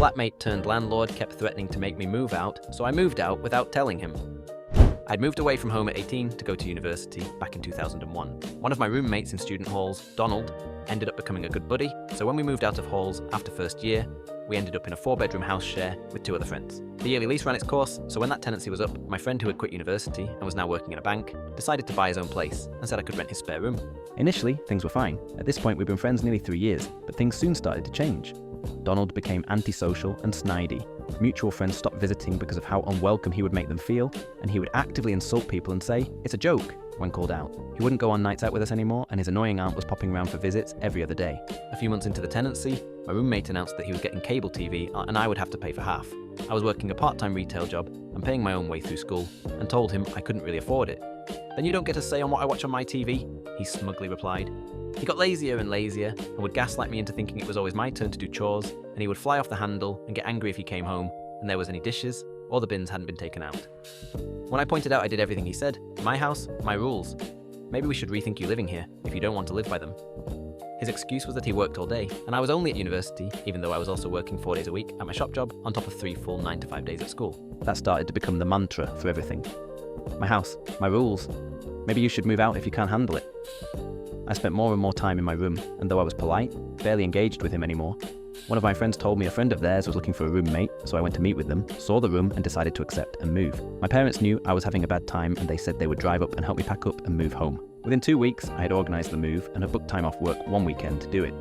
flatmate turned landlord kept threatening to make me move out, so I moved out without telling him. I'd moved away from home at 18 to go to university back in 2001. One of my roommates in student halls, Donald, ended up becoming a good buddy, so when we moved out of halls after first year, we ended up in a 4-bedroom house share with 2 other friends. The yearly lease ran its course, so when that tenancy was up, my friend who had quit university and was now working in a bank decided to buy his own place and said I could rent his spare room. Initially, things were fine. At this point, we'd been friends nearly 3 years, but things soon started to change. Donald became antisocial and snidey. Mutual friends stopped visiting because of how unwelcome he would make them feel, and he would actively insult people and say, "It's a joke," when called out. He wouldn't go on nights out with us anymore, and his annoying aunt was popping around for visits every other day. A few months into the tenancy, my roommate announced that he was getting cable TV and I would have to pay for half. I was working a part-time retail job and paying my own way through school, and told him I couldn't really afford it. "Then you don't get a say on what I watch on my TV?" he smugly replied. He got lazier and lazier and would gaslight me into thinking it was always my turn to do chores, and he would fly off the handle and get angry if he came home and there was any dishes or the bins hadn't been taken out. When I pointed out I did everything he said, my house, my rules. Maybe we should rethink you living here if you don't want to live by them. His excuse was that he worked all day, and I was only at university, even though I was also working 4 days a week at my shop job on top of 3 full 9 to 5 days at school. That started to become the mantra for everything. My house, my rules. Maybe you should move out if you can't handle it. I spent more and more time in my room, and though I was polite, barely engaged with him anymore. One of my friends told me a friend of theirs was looking for a roommate, so I went to meet with them, saw the room and decided to accept and move. My parents knew I was having a bad time and they said they would drive up and help me pack up and move home. Within 2 weeks, I had organised the move and had booked time off work one weekend to do it.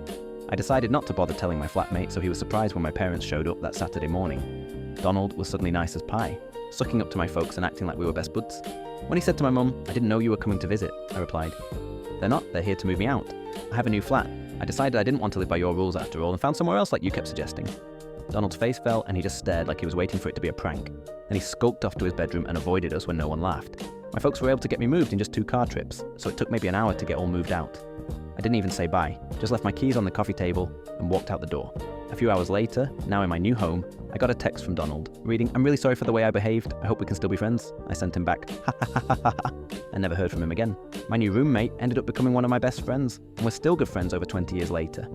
I decided not to bother telling my flatmate, so he was surprised when my parents showed up that Saturday morning. Donald was suddenly nice as pie, sucking up to my folks and acting like we were best buds. When he said to my mum, "I didn't know you were coming to visit," I replied, "They're not, they're here to move me out. I have a new flat. I decided I didn't want to live by your rules after all and found somewhere else like you kept suggesting." Donald's face fell and he just stared like he was waiting for it to be a prank. Then he skulked off to his bedroom and avoided us when no one laughed. My folks were able to get me moved in just 2 car trips, so it took maybe an hour to get all moved out. I didn't even say bye, just left my keys on the coffee table and walked out the door. A few hours later, now in my new home, I got a text from Donald, reading, "I'm really sorry for the way I behaved. I hope we can still be friends." I sent him back, "Ha ha ha ha ha ha," and never heard from him again. My new roommate ended up becoming one of my best friends, and we're still good friends over 20 years later.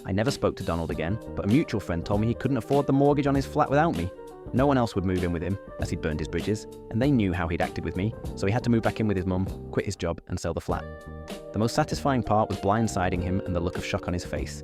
I never spoke to Donald again, but a mutual friend told me he couldn't afford the mortgage on his flat without me. No one else would move in with him, as he'd burned his bridges, and they knew how he'd acted with me, so he had to move back in with his mum, quit his job, and sell the flat. The most satisfying part was blindsiding him and the look of shock on his face.